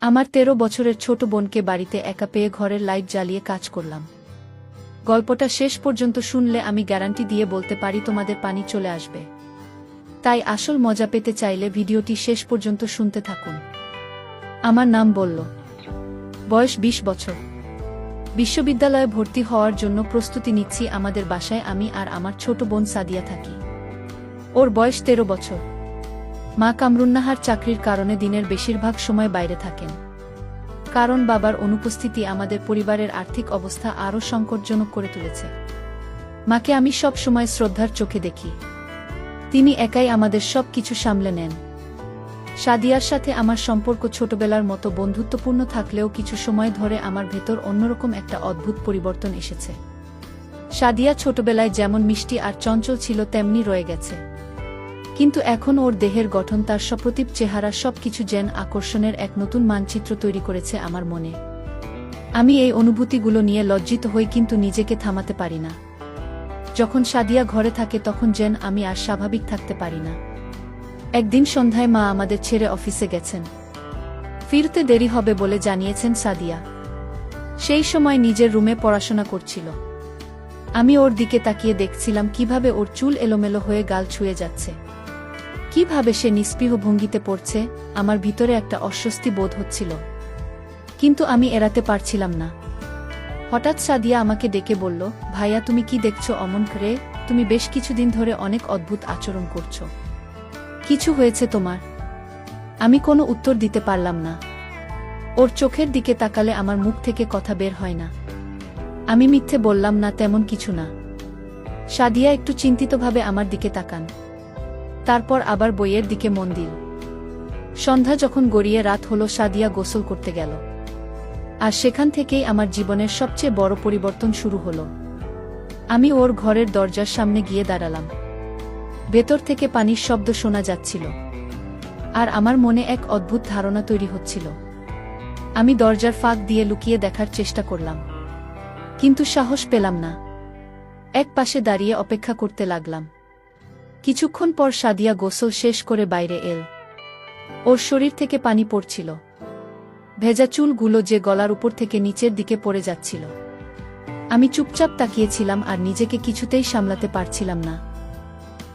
আমার ১৩ বছরের ছোট বোনকে বাড়িতে একা পেয়ে ঘরের লাইট জ্বালিয়ে কাজ করলাম। গল্পটা শেষ পর্যন্ত শুনলে আমি গ্যারান্টি দিয়ে বলতে পারি তোমাদের পানি চলে আসবে। তাই আসল মজা পেতে চাইলে ভিডিওটি শেষ পর্যন্ত শুনতে থাকুন। আমার নাম বলল। বয়স ২০ বছর। বিশ্ববিদ্যালয়ে ভর্তি হওয়ার জন্য প্রস্তুতি নিচ্ছি। আমাদের বাসায় আমি আর আমার ছোট বোন সাদিয়া থাকি। ওর বয়স ১৩ বছর। মা কামরুন্নাহার চাকরির কারণে দিনের বেশিরভাগ সময় বাইরে থাকেন। কারণ বাবার অনুপস্থিতি আমাদের পরিবারের আর্থিক অবস্থা আরও সংকটজনক করে তুলেছে। মাকে আমি সব সময় শ্রদ্ধার চোখে দেখি। তিনি একাই আমাদের সব কিছু সামলে নেন। সাদিয়ার সাথে আমার সম্পর্ক ছোটবেলার মতো বন্ধুত্বপূর্ণ থাকলেও কিছু সময় ধরে আমার ভেতর অন্যরকম একটা অদ্ভুত পরিবর্তন এসেছে। সাদিয়া ছোটবেলায় যেমন মিষ্টি আর চঞ্চল ছিল তেমনি রয়ে গেছে। কিন্তু এখন ওর দেহের গঠন, তার সপ্রতিভ চেহারা সবকিছু যেন আকর্ষণের এক নতুন মানচিত্র তৈরি করেছে আমার মনে। আমি এই অনুভূতিগুলো নিয়ে লজ্জিত হই, কিন্তু নিজেকে থামাতে পারি না। যখন সাদিয়া ঘরে থাকে তখন যেন আমি আর স্বাভাবিক থাকতে পারি না। একদিন সন্ধ্যায় মা আমাদের ছেড়ে অফিসে গেছেন। ফিরতে দেরি হবে বলে জানিয়েছেন সাদিয়া। সেই সময় নিজের রুমে পড়াশোনা করছিল। আমি ওর দিকে তাকিয়ে দেখছিলাম কিভাবে ওর চুল এলোমেলো হয়ে গাল ছুঁয়ে যাচ্ছে, কিভাবে সে নিস্পৃহ ভঙ্গিতে পড়ছে। আমার ভিতরে একটা অস্বস্তি বোধ হচ্ছিল, কিন্তু আমি এড়াতে পারছিলাম না। হঠাৎ সাদিয়া আমাকে ডেকে বলল, ভাইয়া তুমি কি দেখছো অমন করে? তুমি বেশ কিছুদিন ধরে অনেক অদ্ভুত আচরণ করছো। কিছু হয়েছে তোমার? আমি কোনো উত্তর দিতে পারলাম না। ওর চোখের দিকে তাকালে আমার মুখ থেকে কথা বের হয় না। আমি মিথ্যে বললাম, না তেমন কিছু না। সাদিয়া একটু চিন্তিতভাবে আমার দিকে তাকান, তারপর আবার বইয়ের দিকে মন দিল। সন্ধ্যা যখন গড়িয়ে রাত হলো, সাদিয়া গোসল করতে গেল। আর সেখান থেকেই আমার জীবনের সবচেয়ে বড় পরিবর্তন শুরু হলো। আমি ওর ঘরের দরজার সামনে গিয়ে দাঁড়ালাম। ভেতর থেকে পানির শব্দ শোনা যাচ্ছিল, আর আমার মনে এক অদ্ভুত ধারণা তৈরি হচ্ছিল। আমি দরজার ফাঁক দিয়ে লুকিয়ে দেখার চেষ্টা করলাম, কিন্তু সাহস পেলাম না। এক পাশে দাঁড়িয়ে অপেক্ষা করতে লাগলাম। কিছুক্ষণ পর সাদিয়া গোসল শেষ করে বাইরে এল। ওর শরীর থেকে পানি পড়ছিল, ভেজা চুলগুলো যে গলার উপর থেকে নিচের দিকে পড়ে যাচ্ছিল। আমি চুপচাপ তাকিয়েছিলাম আর নিজেকে কিছুতেই সামলাতে পারছিলাম না।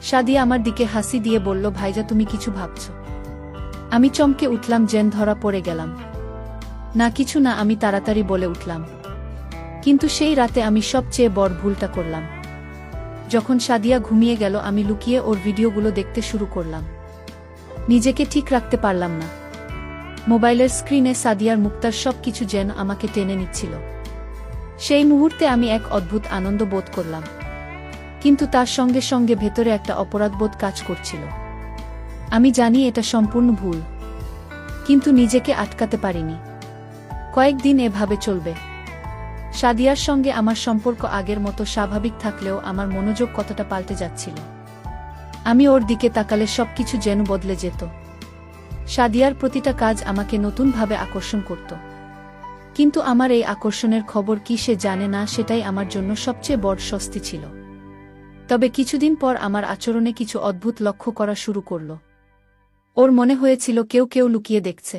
সাদিয়া আমার দিকে হাসি দিয়ে বলল, ভাইজা তুমি কিছু ভাবছো? আমি চমকে উঠলাম, যেন ধরা পড়ে গেলাম। না কিছু না, আমি তাড়াতাড়ি বলে উঠলাম। কিন্তু সেই রাতে আমি সবচেয়ে বড় ভুলটা করলাম। যখন সাদিয়া ঘুমিয়ে গেল, আমি লুকিয়ে ওর ভিডিওগুলো দেখতে শুরু করলাম। নিজেকে ঠিক রাখতে পারলাম না। মোবাইলের স্ক্রিনে সাদিয়ার মুক্তার সবকিছু যেন আমাকে টেনে নিচ্ছিল। সেই মুহূর্তে আমি এক অদ্ভুত আনন্দ বোধ করলাম, কিন্তু তার সঙ্গে সঙ্গে ভেতরে একটা অপরাধবোধ কাজ করছিল। আমি জানি এটা সম্পূর্ণ ভুল, কিন্তু নিজেকে আটকাতে পারিনি। কয়েকদিন এভাবে চলবে। সাদিয়ার সঙ্গে আমার সম্পর্ক আগের মতো স্বাভাবিক থাকলেও আমার মনোযোগ কতটা পাল্টে যাচ্ছিল। আমি ওর দিকে তাকালে সবকিছু যেন বদলে যেত। সাদিয়ার প্রতিটা কাজ আমাকে নতুনভাবে আকর্ষণ করত। কিন্তু আমার এই আকর্ষণের খবর কি সে জানে না, সেটাই আমার জন্য সবচেয়ে বড় স্বস্তি ছিল। তবে কিছুদিন পর আমার আচরণে কিছু অদ্ভুত লক্ষ্য করা শুরু করল। ওর মনে হয়েছিল কেউ কেউ লুকিয়ে দেখছে,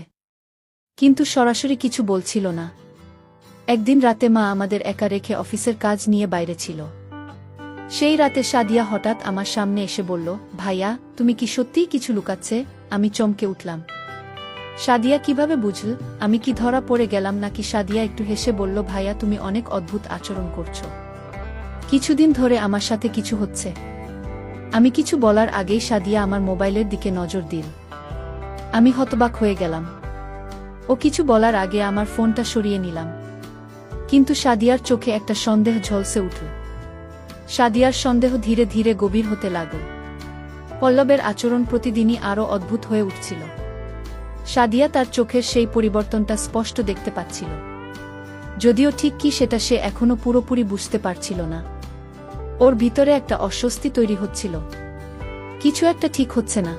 কিন্তু সরাসরি কিছু বলছিল না। একদিন রাতে মা আমাদের একা রেখে অফিসের কাজ নিয়ে বাইরে ছিল। সেই রাতে সাদিয়া হঠাৎ আমার সামনে এসে বলল, ভাইয়া তুমি কি সত্যিই কিছু লুকাচ্ছে? আমি চমকে উঠলাম। সাদিয়া কিভাবে বুঝল? আমি কি ধরা পড়ে গেলাম নাকি? সাদিয়া একটু হেসে বলল, ভাইয়া তুমি অনেক অদ্ভুত আচরণ করছো। কিছুদিন ধরে আমার সাথে কিছু হচ্ছে। আমি কিছু বলার আগেই সাদিয়া আমার মোবাইলের দিকে নজর দিল। আমি হতবাক হয়ে গেলাম। ও কিছু বলার আগে আমার ফোনটা সরিয়ে নিলাম, কিন্তু সাদিয়ার চোখে একটা সন্দেহ ঝলসে উঠল। সাদিয়ার সন্দেহ ধীরে ধীরে গভীর হতে লাগল। পল্লবের আচরণ প্রতিদিনই আরও অদ্ভুত হয়ে উঠছিল। সাদিয়া তার চোখের সেই পরিবর্তনটা স্পষ্ট দেখতে পাচ্ছিল, যদিও ঠিক কি সেটা সে এখনো পুরোপুরি বুঝতে পারছিল না। ওর ভিতরে একটা অস্বস্তি তৈরি হচ্ছিল, কিছু একটা ঠিক হচ্ছে না।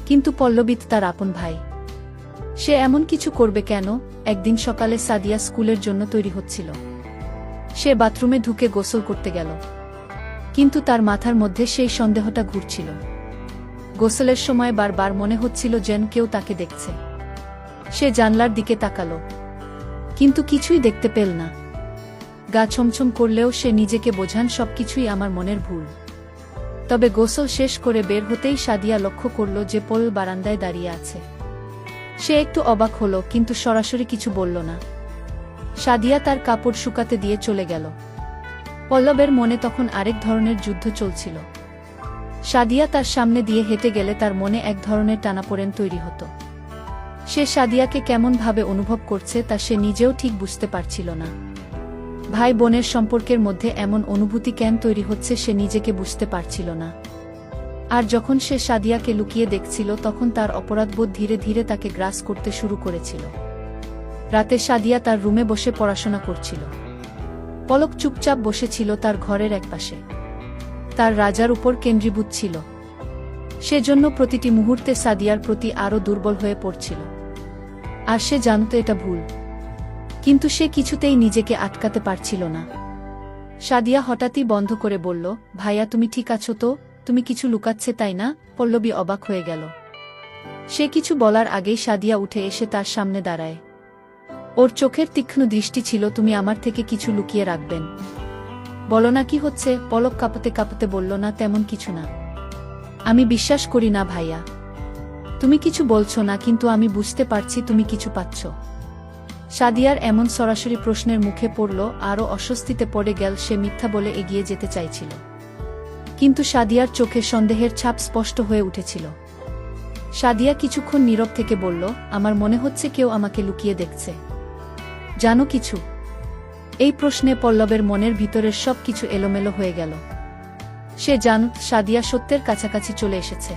কিন্তু পল্লবিত তার আপন ভাই, সে এমন কিছু করবে কেন? একদিন সকালে সাদিয়া স্কুলের জন্য তৈরি হচ্ছিল। সে বাথরুমে ঢুকে গোসল করতে গেল, কিন্তু তার মাথার মধ্যে সেই সন্দেহটা ঘুরছিল। গোসলের সময় বারবার মনে হচ্ছিল যেন কেউ তাকে দেখছে। সে জানলার দিকে তাকালো, কিন্তু কিছুই দেখতে পেল না। গা ছমছম করলেও সে নিজেকে বোঝান সবকিছুই আমার মনের ভুল। তবে গোসল শেষ করে বের হতেই সাদিয়া লক্ষ্য করল যে পল্লব বারান্দায় দাঁড়িয়ে আছে। সে একটু অবাক হলো, কিন্তু সরাসরি কিছু বলল না। সাদিয়া তার কাপড় শুকাতে দিয়ে চলে গেল। পল্লবের মনে তখন আরেক ধরনের যুদ্ধ চলছিল। সাদিয়া তার সামনে দিয়ে হেঁটে গেলে তার মনে এক ধরনের টানাপোড়েন তৈরি হতো। সে সাদিয়াকে কেমনভাবে অনুভব করছে তা সে নিজেও ঠিক বুঝতে পারছিল না। ভাই বোনের সম্পর্কের মধ্যে এমন অনুভূতি কেন তৈরি হচ্ছে সে নিজেকে বুঝতে পারছিল না। আর যখন সে সাদিয়াকে লুকিয়ে দেখছিল তখন তার অপরাধবোধ ধীরে ধীরে তাকে গ্রাস করতে শুরু করেছিল। রাতে সাদিয়া তার রুমে বসে পড়াশোনা করছিল। পলক চুপচাপ বসেছিল তার ঘরের একপাশে। তার রাজার উপর কেন্দ্রীভূত ছিল। সেজন্য প্রতিটি মুহূর্তে সাদিয়ার প্রতি আরও দুর্বল হয়ে পড়ছিল। আর সে জানত এটা ভুল, কিন্তু সে কিছুতেই নিজেকে আটকাতে পারছিল না। সাদিয়া হঠাৎই বন্ধ করে বলল, ভাইয়া তুমি ঠিক আছো তো? তুমি কিছু লুকাচ্ছে তাই না? পল্লবী অবাক হয়ে গেল। সে কিছু বলার আগেই সাদিয়া উঠে এসে তার সামনে দাঁড়ায়। ওর চোখের তীক্ষ্ণ দৃষ্টি ছিল, তুমি আমার থেকে কিছু লুকিয়ে রাখবেন? বলো না কি হচ্ছে? পলক কাঁপতে কাঁপতে বলল, না তেমন কিছু না। আমি বিশ্বাস করি না ভাইয়া। তুমি কিছু বলছো না, কিন্তু আমি বুঝতে পারছি তুমি কিছু পাচ্ছ। সাদিয়ার এমন সরাসরি প্রশ্নের মুখে পড়ল, আরও অস্বস্তিতে পড়ে গেল। সে মিথ্যা বলে এগিয়ে যেতে চাইছিল, কিন্তু সাদিয়ার চোখে সন্দেহের ছাপ স্পষ্ট হয়ে উঠেছিল। সাদিয়া কিছুক্ষণ নীরব থেকে বলল, আমার মনে হচ্ছে কেউ আমাকে লুকিয়ে দেখছে। জানো কিছু? এই প্রশ্নে পল্লবের মনের ভিতরের সব কিছু এলোমেলো হয়ে গেল। সে জানত সাদিয়া সত্যের কাছাকাছি চলে এসেছে।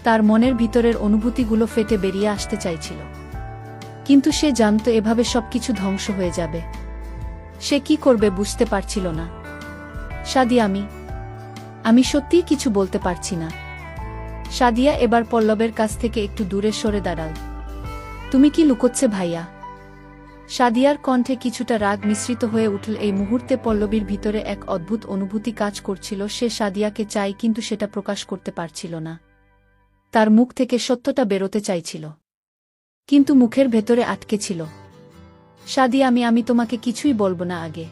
তার মনের ভিতরের অনুভূতিগুলো ফেটে বেরিয়ে আসতে চাইছিল, কিন্তু সে জানত এভাবে সবকিছু ধ্বংস হয়ে যাবে। সে কি করবে বুঝতে পারছিল না। সাদিয়া, আমি সত্যিই কিছু বলতে পারছি না। সাদিয়া এবার পল্লবের কাছ থেকে একটু দূরে সরে দাঁড়াল। তুমি কি লুকোচ্ছে ভাইয়া? সাদিয়ার কণ্ঠে কিছুটা রাগ মিশ্রিত হয়ে উঠল। এই মুহূর্তে পল্লবীর ভিতরে এক অদ্ভুত অনুভূতি কাজ করছিল। সে সাদিয়াকে চায়, কিন্তু সেটা প্রকাশ করতে পারছিল না। তার মুখ থেকে সত্যটা বেরোতে চাইছিল, কিন্তু মুখের ভেতরে আটকে ছিল। সাদিয়া, আমি তোমাকে কিছুই বলবো না আগে।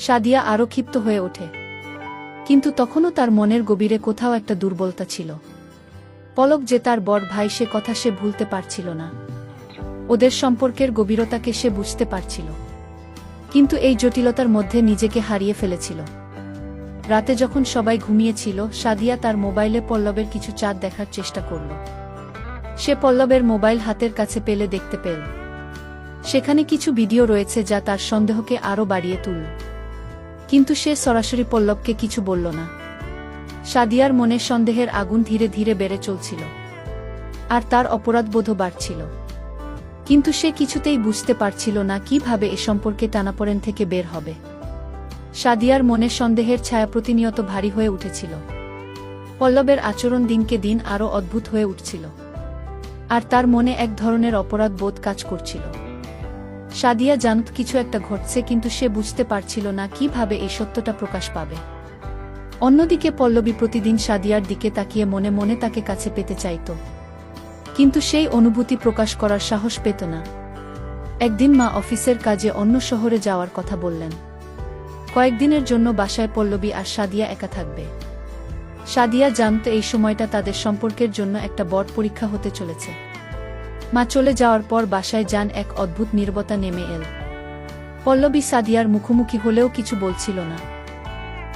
সাদিয়া আরও ক্ষিপ্ত হয়ে ওঠে, কিন্তু তখনও তার মনের গভীরে কোথাও একটা দুর্বলতা ছিল। পলক যে তার বড় ভাই, সে কথা সে ভুলতে পারছিল না। ওদের সম্পর্কের গভীরতাকে সে বুঝতে পারছিল, কিন্তু এই জটিলতার মধ্যে নিজেকে হারিয়ে ফেলেছিল। রাতে যখন সবাই ঘুমিয়েছিল, সাদিয়া তার মোবাইলে পল্লবের কিছু চাঁদ দেখার চেষ্টা করল। সে পল্লবের মোবাইল হাতের কাছে পেলে দেখতে পেল সেখানে কিছু ভিডিও রয়েছে যা তার সন্দেহকে আরও বাড়িয়ে তুলল, কিন্তু সে সরাসরি পল্লবকে কিছু বলল না। সাদিয়ার মনে সন্দেহের আগুন ধীরে ধীরে বেড়ে চলছিল, আর তার অপরাধবোধও বাড়ছিল, কিন্তু সে কিছুতেই বুঝতে পারছিল না কিভাবে এ সম্পর্কে টানাপোড়েন থেকে বের হবে। সাদিয়ার মনে সন্দেহের ছায়া প্রতিনিয়ত ভারী হয়ে উঠেছিল। পল্লবের আচরণ দিনকে দিন আরও অদ্ভুত হয়ে উঠছিল, আর তার মনে এক ধরনের অপরাধ বোধ কাজ করছিল। সাদিয়া জানত কিছু একটা ঘটছে, কিন্তু সে বুঝতে পারছিল না কিভাবে এই সত্যটা প্রকাশ পাবে। অন্যদিকে পল্লবী প্রতিদিন সাদিয়ার দিকে তাকিয়ে মনে মনে তাকে কাছে পেতে চাইত, কিন্তু সেই অনুভূতি প্রকাশ করার সাহস পেত না। একদিন মা অফিসের কাজে অন্য শহরে যাওয়ার কথা বললেন। কয়েকদিনের জন্য বাসায় পল্লবী আর সাদিয়া একা থাকবে। সাদিয়া জানত এই সময়টা তাদের সম্পর্কের জন্য একটা বড় পরীক্ষা হতে চলেছে। মা চলে যাওয়ার পর বাসায় যান এক অদ্ভুত নীরবতা নেমে এল। পল্লবী সাদিয়ার মুখোমুখি হলেও কিছু বলছিল না,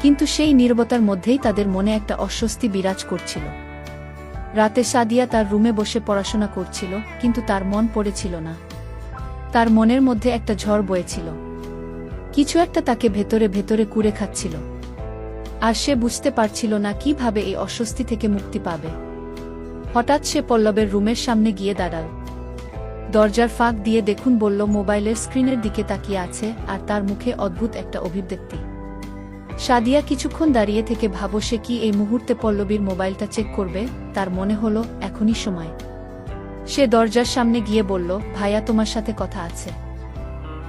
কিন্তু সেই নীরবতার মধ্যেই তাদের মনে একটা অস্বস্তি বিরাজ করছিল। রাতে সাদিয়া তার রুমে বসে পড়াশোনা করছিল, কিন্তু তার মন পড়েছিল না। তার মনের মধ্যে একটা ঝড় বয়েছিল, কিছু একটা তাকে ভেতরে ভেতরে কুরে খাচ্ছিল, আর সে বুঝতে পারছিল না কিভাবে এই অস্বস্তি থেকে মুক্তি পাবে। হঠাৎ সে পল্লবের রুমের সামনে গিয়ে দাঁড়াল। দরজার ফাঁক দিয়ে দেখুন বলল মোবাইলের স্ক্রিনের দিকে তাকিয়ে আছে, আর তার মুখে অদ্ভুত একটা অভিব্যক্তি। সাদিয়া কিছুক্ষণ দাঁড়িয়ে থেকে ভাবো সে কি এই মুহূর্তে পল্লবীর মোবাইলটা চেক করবে। তার মনে হলো এখনই সময়। সে দরজার সামনে গিয়ে বলল, ভাইয়া তোমার সাথে কথা আছে।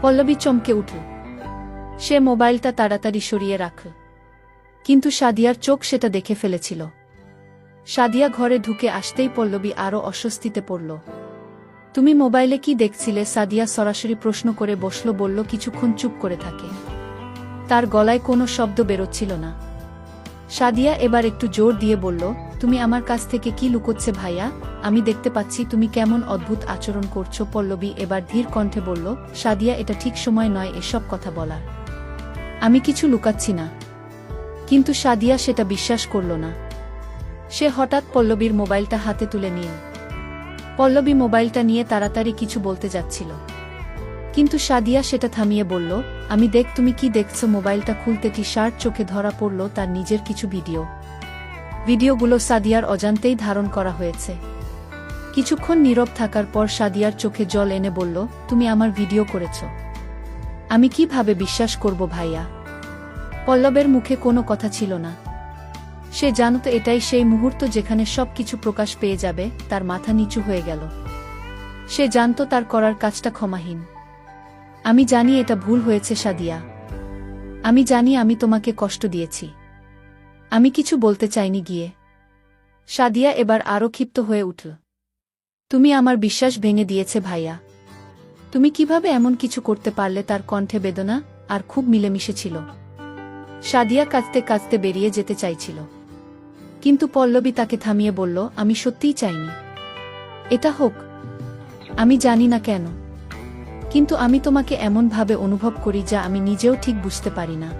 পল্লবী চমকে উঠল। সে মোবাইলটা তাড়াতাড়ি সরিয়ে রাখল, কিন্তু সাদিয়ার চোখ সেটা দেখে ফেলেছিল। সাদিয়া ঘরে ঢুকে আসতেই পল্লবী আরও অস্বস্তিতে পড়ল। তুমি মোবাইলে কি দেখছিলে? সাদিয়া সরাসরি প্রশ্ন করে বসল, বলল কিছুক্ষণ চুপ করে থাকে। তার গলায় কোনো শব্দ বেরোচ্ছিল না। সাদিয়া এবার একটু জোর দিয়ে বলল, তুমি আমার কাছ থেকে কি লুকোচ্ছে ভাইয়া? আমি দেখতে পাচ্ছি তুমি কেমন অদ্ভুত আচরণ করছো। পল্লবী এবার ধীর কণ্ঠে বলল, সাদিয়া এটা ঠিক সময় নয় এসব কথা বলার। আমি কিছু লুকাচ্ছি না। কিন্তু সাদিয়া সেটা বিশ্বাস করল না। সে হঠাৎ পল্লবীর মোবাইলটা হাতে তুলে নিল। পল্লবী মোবাইলটা নিয়ে তাড়াতাড়ি কিছু বলতে যাচ্ছিল, কিন্তু সাদিয়া সেটা থামিয়ে বলল, আমি দেখ। তুমি কি দেখছো? মোবাইলটা খুলতে টি-শার্ট চোখে ধরা পড়ল তার নিজের কিছু ভিডিওগুলো সাদিয়ার অজান্তেই ধারণ করা হয়েছে। কিছুক্ষণ নীরব থাকার পর সাদিয়ার চোখে জল এনে বলল, তুমি আমার ভিডিও করেছ? আমি কিভাবে বিশ্বাস করব ভাইয়া? পল্লবের মুখে কোনো কথা ছিল না। সে জানত এটাই সেই মুহূর্ত যেখানে সবকিছু প্রকাশ পেয়ে যাবে। তার মাথা নিচু হয়ে গেল। সে জানত তার করার কাজটা ক্ষমাহীন। আমি জানি এটা ভুল হয়েছে সাদিয়া। আমি জানি আমি তোমাকে কষ্ট দিয়েছি। আমি কিছু বলতে চাইনি গিয়ে। সাদিয়া এবার আরও ক্ষিপ্ত হয়ে উঠল। তুমি আমার বিশ্বাস ভেঙে দিয়েছে ভাইয়া। তুমি কিভাবে এমন কিছু করতে পারলে? তার কণ্ঠে বেদনা আর খুব মিলেমিশে ছিল। সাদিয়া কাঁদতে কাঁদতে বেরিয়ে যেতে চাইছিল, কিন্তু পল্লবী তাকে থামিয়ে বলল, আমি সত্যিই চাইনি এটা হোক। আমি জানি না কেন, কিন্তু আমি তোমাকে এমনভাবে অনুভব করি যা আমি নিজেও ঠিক বুঝতে পারি না।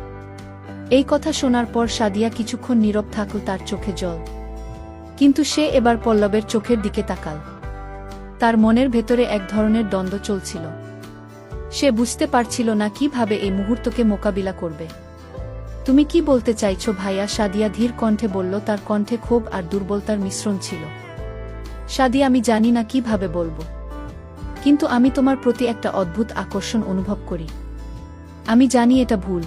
এই কথা শোনার পর সাদিয়া কিছুক্ষণ নীরব থাকল, তার চোখে জল। কিন্তু সে এবার পল্লবের চোখের দিকে তাকাল। তার মনের ভেতরে এক ধরনের দ্বন্দ্ব চলছিল। সে বুঝতে পারছিল না কিভাবে এই মুহূর্তকে মোকাবিলা করবে। তুমি কি বলতে চাইছো ভাইয়া? সাদিয়া ধীর কণ্ঠে বলল, তার কণ্ঠে ক্ষোভ আর দুর্বলতার মিশ্রণ ছিল। সাদিয়া, আমি জানি না কিভাবে বলবো, কিন্তু আমি তোমার প্রতি একটা অদ্ভুত আকর্ষণ অনুভব করি। আমি জানি এটা ভুল।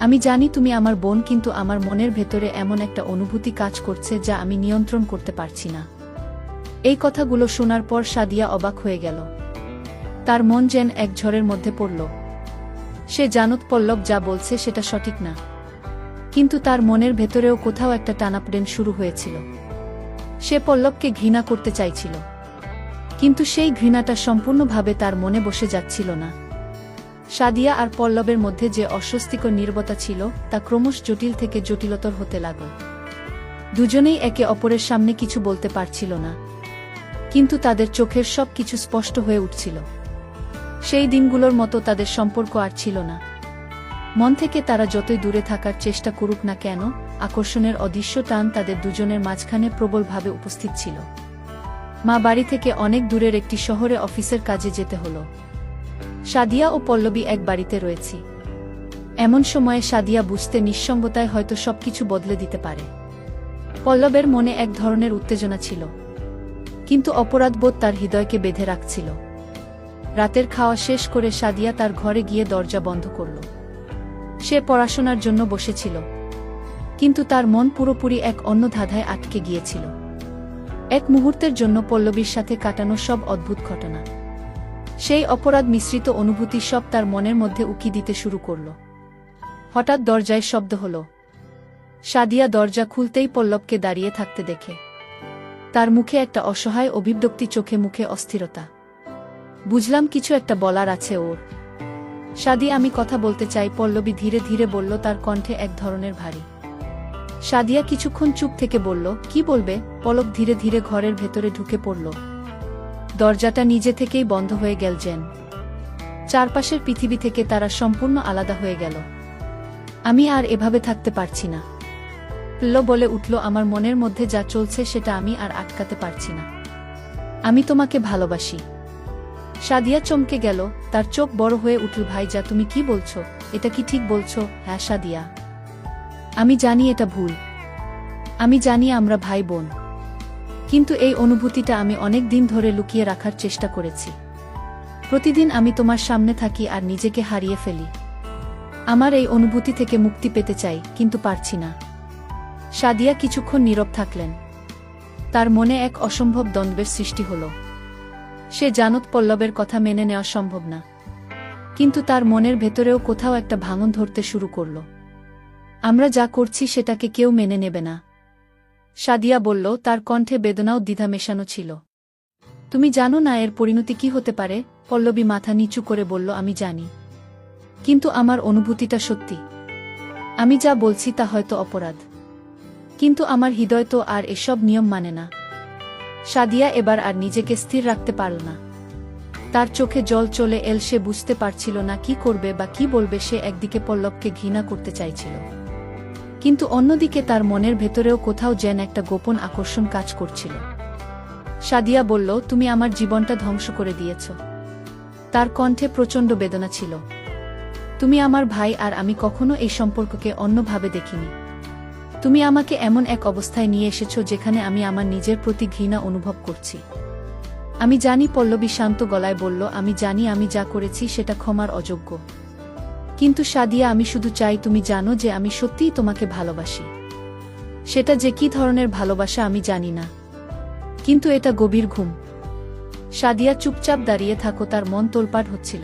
আমি জানি তুমি আমার বোন, কিন্তু আমার মনের ভেতরে এমন একটা অনুভূতি কাজ করছে যা আমি নিয়ন্ত্রণ করতে পারছি না। এই কথাগুলো শোনার পর সাদিয়া অবাক হয়ে গেল। তার মন যেন এক ঝড়ের মধ্যে পড়ল। সে জানত পল্লব যা বলছে সেটা সঠিক না, কিন্তু তার মনের ভেতরেও কোথাও একটা টানাপোড়েন শুরু হয়েছিল। সে পল্লবকে ঘৃণা করতে চাইছিল, কিন্তু সেই ঘৃণাটা সম্পূর্ণভাবে তার মনে বসে যাচ্ছিল না। সাদিয়া আর পল্লবের মধ্যে যে অস্বস্তিকর নীরবতা ছিল তা ক্রমশ জটিল থেকে জটিলতর হতে লাগল। দুজনেই একে অপরের সামনে কিছু বলতে পারছিল না, কিন্তু তাদের চোখের সব কিছু স্পষ্ট হয়ে উঠছিল। সেই দিনগুলোর মতো তাদের সম্পর্ক আর ছিল না। মন থেকে তারা যতই দূরে থাকার চেষ্টা করুক না কেন, আকর্ষণের অদৃশ্য টান তাদের দুজনের মাঝখানে প্রবলভাবে উপস্থিত ছিল। মা বাড়ি থেকে অনেক দূরের একটি শহরে অফিসের কাজে যেতে হলো। সাদিয়া ও পল্লবী এক বাড়িতে রয়েছি। এমন সময়ে সাদিয়া বুঝতে নিঃসঙ্গতায় হয়তো সবকিছু বদলে দিতে পারে। পল্লবের মনে এক ধরনের উত্তেজনা ছিল, কিন্তু অপরাধবোধ তার হৃদয়কে বেঁধে রাখছিল। রাতের খাওয়া শেষ করে সাদিয়া তার ঘরে গিয়ে দরজা বন্ধ করল। সে পড়াশোনার জন্য বসেছিল, কিন্তু তার মন পুরোপুরি এক অন্য ধাঁধায় আটকে গিয়েছিল। এক মুহূর্তের জন্য পল্লবীর সাথে কাটানো সব অদ্ভুত ঘটনা, সেই অপরাধ মিশ্রিত অনুভূতি সব তার মনের মধ্যে উকি দিতে শুরু করল। হঠাৎ দরজায় শব্দ হল। সাদিয়া দরজা খুলতেই পল্লবকে দাঁড়িয়ে থাকতে দেখে। তার মুখে একটা অসহায় অভিব্যক্তি, চোখে মুখে অস্থিরতা। বুঝলাম কিছু একটা বলার আছে ওর। সাদিয়া, আমি কথা বলতে চাই, পল্লবী ধীরে ধীরে বলল, তার কণ্ঠে এক ধরনের ভারী। সাদিয়া কিছুক্ষণ চুপ থেকে বলল, কি বলবে? পলক ধীরে ধীরে ঘরের ভেতরে ঢুকে পড়ল। দরজাটা নিজে থেকেই বন্ধ হয়ে গেল, যেন চারপাশের পৃথিবী থেকে তারা সম্পূর্ণ আলাদা হয়ে গেল। আমি আর এভাবে থাকতে পারছি না, বলে উঠল, আমার মনের মধ্যে যা চলছে সেটা আমি আর আটকাতে পারছি না। আমি তোমাকে ভালোবাসি। সাদিয়া চমকে গেল, তার চোখ বড় হয়ে উঠল। ভাই, যা তুমি কি বলছো? এটা কি ঠিক বলছো? হ্যাঁ সাদিয়া, আমি জানি এটা ভুল। আমি জানি আমরা ভাই বোন, কিন্তু এই অনুভূতিটা আমি অনেক দিন ধরে লুকিয়ে রাখার চেষ্টা করেছি। প্রতিদিন আমি তোমার সামনে থাকি আর নিজেকে হারিয়ে ফেলি। আমার এই অনুভূতি থেকে মুক্তি পেতে চাই, কিন্তু পারছি না। সাদিয়া কিছুক্ষণ নীরব থাকলেন। তার মনে এক অসম্ভব দ্বন্দ্বের সৃষ্টি হল। সে জানত পল্লবের কথা মেনে নেওয়া সম্ভব না, কিন্তু তার মনের ভেতরেও কোথাও একটা ভাঙন ধরতে শুরু করল। আমরা যা করছি সেটাকে কেউ মেনে নেবে না, সাদিয়া বলল, তার কণ্ঠে বেদনাও দ্বিধা মেশানো ছিল। তুমি জানো না এর পরিণতি কি হতে পারে? পল্লবী মাথা নিচু করে বলল, আমি জানি, কিন্তু আমার অনুভূতিটা সত্যি। আমি যা বলছি তা হয়তো অপরাধ, কিন্তু আমার হৃদয় তো আর এসব নিয়ম মানে না। সাদিয়া এবার আর নিজেকে স্থির রাখতে পারল না। তার চোখে জল চলে এল। সে বুঝতে পারছিল না কি করবে বা কি বলবে। সে একদিকে পল্লবকে ঘৃণা করতে চাইছিল, কিন্তু অন্যদিকে তার মনের ভেতরেও কোথাও যেন একটা গোপন আকর্ষণ কাজ করছিল। সাদিয়া বলল, তুমি আমার জীবনটা ধ্বংস করে দিয়েছ। তার কণ্ঠে প্রচণ্ড বেদনা ছিল। তুমি আমার ভাই, আর আমি কখনো এই সম্পর্ককে অন্যভাবে দেখিনি। তুমি আমাকে এমন এক অবস্থায় নিয়ে এসেছ যেখানে আমি আমার নিজের প্রতি ঘৃণা অনুভব করছি। আমি জানি, পল্লবী শান্ত গলায় বলল, আমি জানি আমি যা করেছি সেটা ক্ষমার অযোগ্য। কিন্তু সাদিয়া, আমি শুধু চাই তুমি জানো যে আমি সত্যিই তোমাকে ভালোবাসি। সেটা যে কী ধরনের ভালোবাসা আমি জানি না, কিন্তু এটা গভীর ঘুম। সাদিয়া চুপচাপ দাঁড়িয়ে থাকো। তার মন তোলপাড় হচ্ছিল।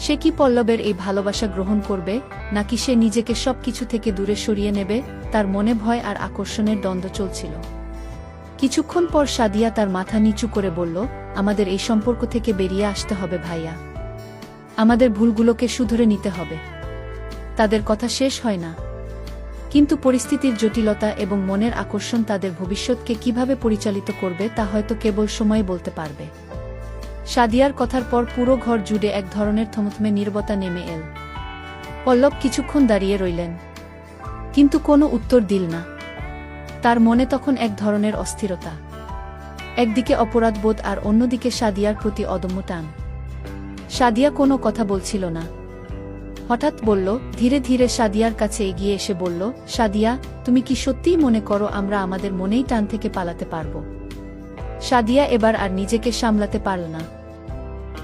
সে কি পল্লবের এই ভালোবাসা গ্রহণ করবে, নাকি সে নিজেকে সবকিছু থেকে দূরে সরিয়ে নেবে? তার মনে ভয় আর আকর্ষণের দ্বন্দ্ব চলছিল। কিছুক্ষণ পর সাদিয়া তার মাথা নিচু করে বলল, আমাদের এই সম্পর্ক থেকে বেরিয়ে আসতে হবে ভাইয়া। আমাদের ভুলগুলোকে শুধরে নিতে হবে। তাদের কথা শেষ হয় না, কিন্তু পরিস্থিতির জটিলতা এবং মনের আকর্ষণ তাদের ভবিষ্যৎকে কিভাবে পরিচালিত করবে তা হয়তো কেবল সময় বলতে পারবে। সাদিয়ার কথার পর পুরো ঘর জুড়ে এক ধরনের থমথমে নীরবতা নেমে এল। পল্লব কিছুক্ষণ দাঁড়িয়ে রইলেন, কিন্তু কোনো উত্তর দিল না। তার মনে তখন এক ধরনের অস্থিরতা, একদিকে অপরাধবোধ আর অন্যদিকে সাদিয়ার প্রতি অদম্য টান। সাদিয়া কোনো কথা বলছিল না। হঠাৎ বলল, ধীরে ধীরে সাদিয়ার কাছে এগিয়ে এসে বলল, সাদিয়া, তুমি কি সত্যিই মনে করো আমরা আমাদের মনেই টান থেকে পালাতে পারব? সাদিয়া এবার আর নিজেকে সামলাতে পারল না।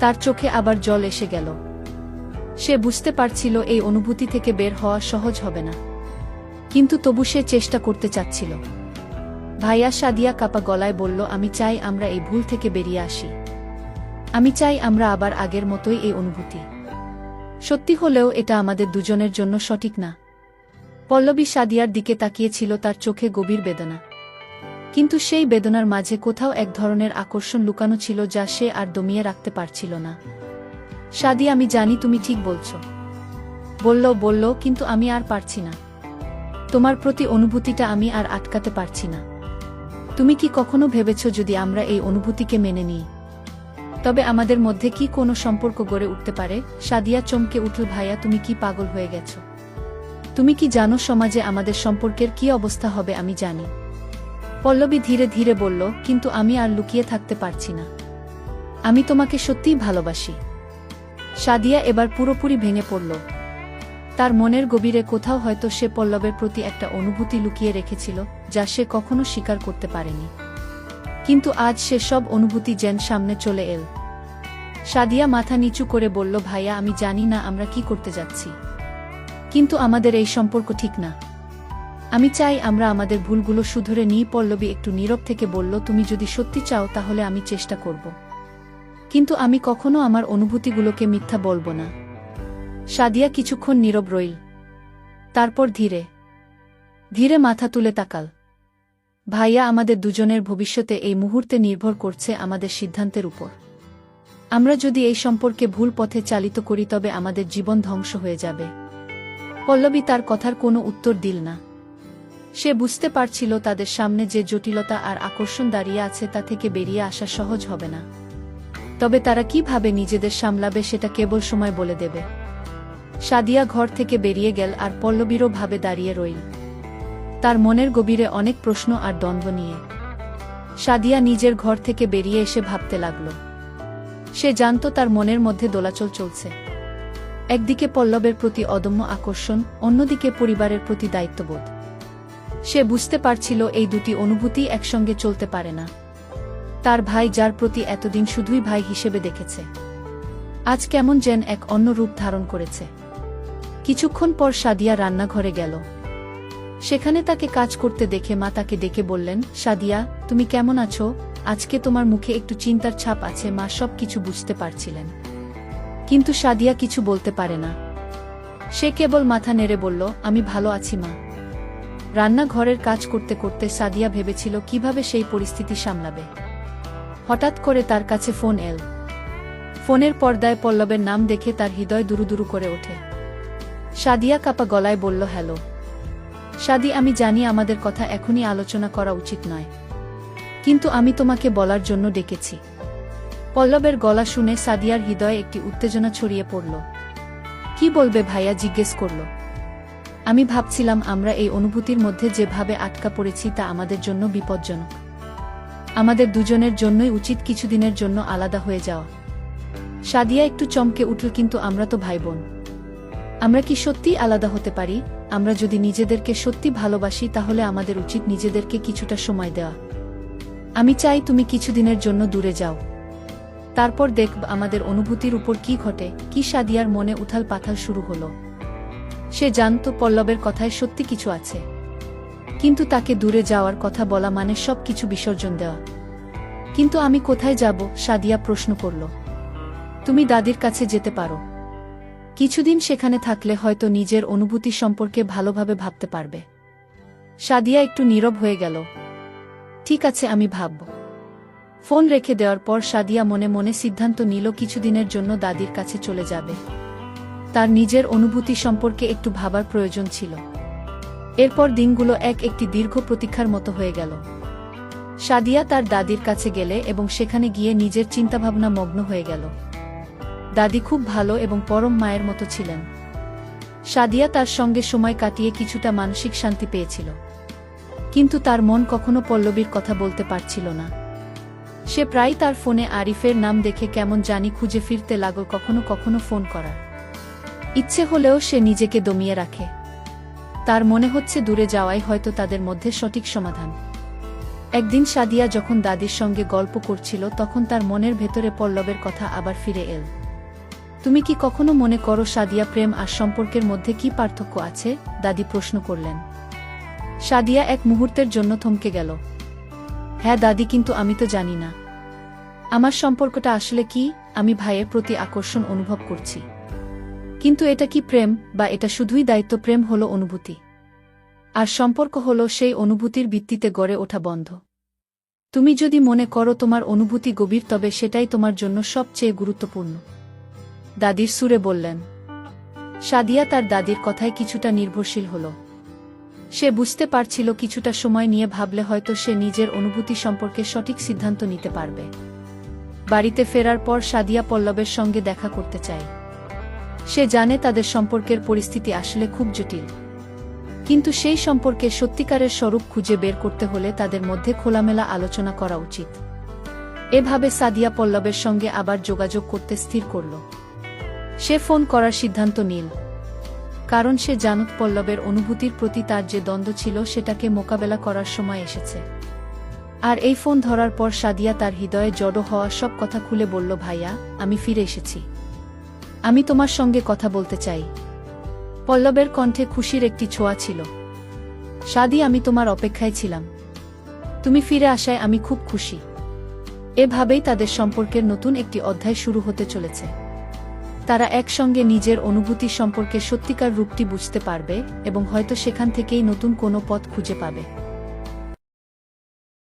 তার চোখে আবার জল এসে গেল। সে বুঝতে পারছিল এই অনুভূতি থেকে বের হওয়া সহজ হবে না, কিন্তু তবু সে চেষ্টা করতে চাচ্ছিল। ভাইয়া, সাদিয়া কাপা গলায় বলল, আমি চাই আমরা এই ভুল থেকে বেরিয়ে আসি। আমি চাই আমরা আবার আগের মতোই এই অনুভূতি সত্যি হলেও এটা আমাদের দুজনের জন্য সঠিক না। পল্লবী সাদিয়ার দিকে তাকিয়েছিল, তার চোখে গভীর বেদনা, কিন্তু সেই বেদনার মাঝে কোথাও এক ধরনের আকর্ষণ লুকানো ছিল যা সে আর দমিয়ে রাখতে পারছিল না। সাদিয়া, আমি জানি তুমি ঠিক বলছো। বলল, কিন্তু আমি আর পারছি না। তোমার প্রতি অনুভূতিটা আমি আর আটকাতে পারছি না। তুমি কি কখনো ভেবেছ যদি আমরা এই অনুভূতিকে মেনে নিই, তবে আমাদের মধ্যে কি কোনো সম্পর্ক গড়ে উঠতে পারে? সাদিয়া চমকে উঠল, ভাইয়া, তুমি কি পাগল হয়ে গেছ? তুমি কি জানো সমাজে আমাদের সম্পর্কের কি অবস্থা হবে? আমি জানি। পল্লবী ধীরে ধীরে বলল, কিন্তু আমি আর লুকিয়ে থাকতে পারছি না। আমি তোমাকে সত্যিই ভালোবাসি। সাদিয়া এবার পুরোপুরি ভেঙে পড়ল। তার মনের গভীরে কোথাও হয়তো সে পল্লবের প্রতি একটা অনুভূতি লুকিয়ে রেখেছিল যা সে কখনো স্বীকার করতে পারেনি, কিন্তু আজ সে সব অনুভূতি যেন সামনে চলে এল। সাদিয়া মাথা নিচু করে বলল, ভাইয়া, আমি জানি না আমরা কি করতে যাচ্ছি, কিন্তু আমাদের এই সম্পর্ক ঠিক না। আমি চাই আমরা আমাদের ভুলগুলো শুধরে নিই। পল্লবী একটু নীরব থেকে বলল, তুমি যদি সত্যি চাও তাহলে আমি চেষ্টা করব, কিন্তু আমি কখনো আমার অনুভূতিগুলোকে মিথ্যা বলবো না। সাদিয়া কিছুক্ষণ নীরব রইল, তারপর ধীরে ধীরে মাথা তুলে তাকাল। ভাইয়া, আমাদের দুজনের ভবিষ্যতে এই মুহূর্তে নির্ভর করছে আমাদের সিদ্ধান্তের উপর। আমরা যদি এই সম্পর্কে ভুল পথে চালিত করি তবে আমাদের জীবন ধ্বংস হয়ে যাবে। পল্লবী তার কথার কোনো উত্তর দিল না। সে বুঝতে পারছিল তাদের সামনে যে জটিলতা আর আকর্ষণ দাঁড়িয়ে আছে তা থেকে বেরিয়ে আসা সহজ হবে না, তবে তারা কিভাবে নিজেদের সামলাবে সেটা কেবল সময় বলে দেবে। সাদিয়া ঘর থেকে বেরিয়ে গেল, আর পল্লবীরও ভাবে দাঁড়িয়ে রইল, তার মনের গভীরে অনেক প্রশ্ন আর দ্বন্দ্ব নিয়ে। সাদিয়া নিজের ঘর থেকে বেরিয়ে এসে ভাবতে লাগল। সে জানত তার মনের মধ্যে দোলাচল চলছে। একদিকে পল্লবের প্রতি অদম্য আকর্ষণ, অন্যদিকে পরিবারের প্রতি দায়িত্ববোধ। সে বুঝতে পারছিল এই দুটি অনুভূতি একসঙ্গে চলতে পারে না। তার ভাই, যার প্রতি এতদিন শুধুই ভাই হিসেবে দেখেছে, আজ কেমন যেন এক অন্য রূপ ধারণ করেছে। কিছুক্ষণ পর সাদিয়া রান্নাঘরে গেল। সেখানে তাকে কাজ করতে দেখে মা তাকে ডেকে বললেন, সাদিয়া, তুমি কেমন আছো? আজকে তোমার মুখে একটু চিন্তার ছাপ আছে। মা সব কিছু বুঝতে পারছিলেন, কিন্তু সাদিয়া কিছু বলতে পারে না। সে কেবল মাথা নেড়ে বলল, আমি ভালো আছি মা। রান্নাঘরের কাজ করতে করতে সাদিয়া ভেবেছিল কিভাবে সেই পরিস্থিতি সামলাবে। হঠাৎ করে তার কাছে ফোন এল। ফোনের পর্দায় পল্লবের নাম দেখে তার হৃদয় দুরুদুরু করে ওঠে। সাদিয়া কাপা গলায় বলল, হ্যালো সাদি, আমি জানি আমাদের কথা এখনই আলোচনা করা উচিত নয়, কিন্তু আমি তোমাকে বলার জন্য ডেকেছি। পল্লবের গলা শুনে সাদিয়ার হৃদয়ে একটি উত্তেজনা ছড়িয়ে পড়ল। কি বলবে ভাইয়া, জিজ্ঞেস করল। আমি ভাবছিলাম আমরা এই অনুভূতির মধ্যে যেভাবে আটকা পড়েছি তা আমাদের জন্য বিপজ্জনক। আমাদের দুজনের জন্যই উচিত কিছুদিনের জন্য আলাদা হয়ে যাওয়া। সাদিয়া একটু চমকে উঠল, কিন্তু আমরা তো ভাইবোন, আমরা কি সত্যিই আলাদা হতে পারি? আমরা যদি নিজেদেরকে সত্যি ভালোবাসি তাহলে আমাদের উচিত নিজেদেরকে কিছুটা সময় দেওয়া। আমি চাই তুমি কিছুদিনের জন্য দূরে যাও, তারপর দেখব আমাদের অনুভূতির উপর কি ঘটে। কি সাদিয়ার মনে উথাল পাথাল শুরু হলো। সে জানত পল্লবের কথায় সত্যি কিছু আছে, কিন্তু তাকে দূরে যাওয়ার কথা বলা মানে সব কিছু বিসর্জন দেওয়া। কিন্তু আমি কোথায় যাব? সাদিয়া প্রশ্ন করল। তুমি দাদির কাছে যেতে পারো, কিছুদিন সেখানে থাকলে হয়তো নিজের অনুভূতি সম্পর্কে ভালোভাবে ভাবতে পারবে। সাদিয়া একটু নীরব হয়ে গেল। ঠিক আছে, আমি ভাবব। ফোন রেখে দেওয়ার পর সাদিয়া মনে মনে সিদ্ধান্ত নিল কিছুদিনের জন্য দাদির কাছে চলে যাবে। তার নিজের অনুভূতি সম্পর্কে একটু ভাবার প্রয়োজন ছিল। এরপর দিনগুলো একটি দীর্ঘ প্রতীক্ষার মতো হয়ে গেল। সাদিয়া তার দাদির কাছে গেলে এবং সেখানে গিয়ে নিজের চিন্তাভাবনা মগ্ন হয়ে গেল। দাদি খুব ভালো এবং পরম মায়ের মতো ছিলেন। সাদিয়া তার সঙ্গে সময় কাটিয়ে কিছুটা মানসিক শান্তি পেয়েছিল, কিন্তু তার মন কখনো পল্লবীর কথা বলতে পারছিল না। সে প্রায় তার ফোনে আরিফের নাম দেখে কেমন জানি খুঁজে ফিরতে লাগল, কখনো কখনো ফোন করার ইচ্ছে হলেও সে নিজেকে দমিয়ে রাখে। তার মনে হচ্ছে দূরে যাওয়াই হয়তো তাদের মধ্যে সঠিক সমাধান। একদিন সাদিয়া যখন দাদির সঙ্গে গল্প করছিল তখন তার মনের ভেতরে পল্লবের কথা আবার ফিরে এল। তুমি কি কখনো মনে করো সাদিয়া, প্রেম আর সম্পর্কের মধ্যে কি পার্থক্য আছে? দাদি প্রশ্ন করলেন। সাদিয়া এক মুহূর্তের জন্য থমকে গেল। হ্যাঁ দাদি, কিন্তু আমি তো জানি না আমার সম্পর্কটা আসলে কি। আমি ভাইয়ের প্রতি আকর্ষণ অনুভব করছি, কিন্তু এটা কি প্রেম, বা এটা শুধুই দায়িত্ব? প্রেম হলো অনুভূতি, আর সম্পর্ক হলো সেই অনুভূতির ভিত্তিতে গড়ে ওঠা বন্ধ। তুমি যদি মনে করো তোমার অনুভূতি গভীর, তবে সেটাই তোমার জন্য সবচেয়ে গুরুত্বপূর্ণ, দাদির সুরে বললেন। সাদিয়া তার দাদির কথায় কিছুটা নির্ভরশীল হল। সে বুঝতে পারছিল কিছুটা সময় নিয়ে ভাবলে হয়তো সে নিজের অনুভূতি সম্পর্কে সঠিক সিদ্ধান্ত নিতে পারবে। বাড়িতে ফেরার পর সাদিয়া পল্লবের সঙ্গে দেখা করতে চায়। সে জানে তাদের সম্পর্কের পরিস্থিতি আসলে খুব জটিল, কিন্তু সেই সম্পর্কে সত্যিকারের স্বরূপ খুঁজে বের করতে হলে তাদের মধ্যে খোলামেলা আলোচনা করা উচিত। এভাবে সাদিয়া পল্লবের সঙ্গে আবার যোগাযোগ করতে স্থির করল। সে ফোন করার সিদ্ধান্ত নিল, কারণ সে জানত পল্লবের অনুভূতির প্রতি তার যে দ্বন্দ্ব ছিল সেটাকে মোকাবেলা করার সময় এসেছে। আর এই ফোন ধরার পর সাদিয়া তার হৃদয়ে জড়ো হওয়া সব কথা খুলে বলল, ভাইয়া, আমি ফিরে এসেছি, আমি তোমার সঙ্গে কথা বলতে চাই। পল্লবের কণ্ঠে খুশির একটি ছোঁয়া ছিল। সাদি, আমি তোমার অপেক্ষায় ছিলাম, তুমি ফিরে আসায় আমি খুব খুশি। এভাবেই তাদের সম্পর্কের নতুন একটি অধ্যায় শুরু হতে চলেছে। তারা একসঙ্গে নিজের অনুভূতি সম্পর্কে সত্যিকার রূপটি বুঝতে পারবে এবং হয়তো সেখান থেকেই নতুন কোনো পথ খুঁজে পাবে।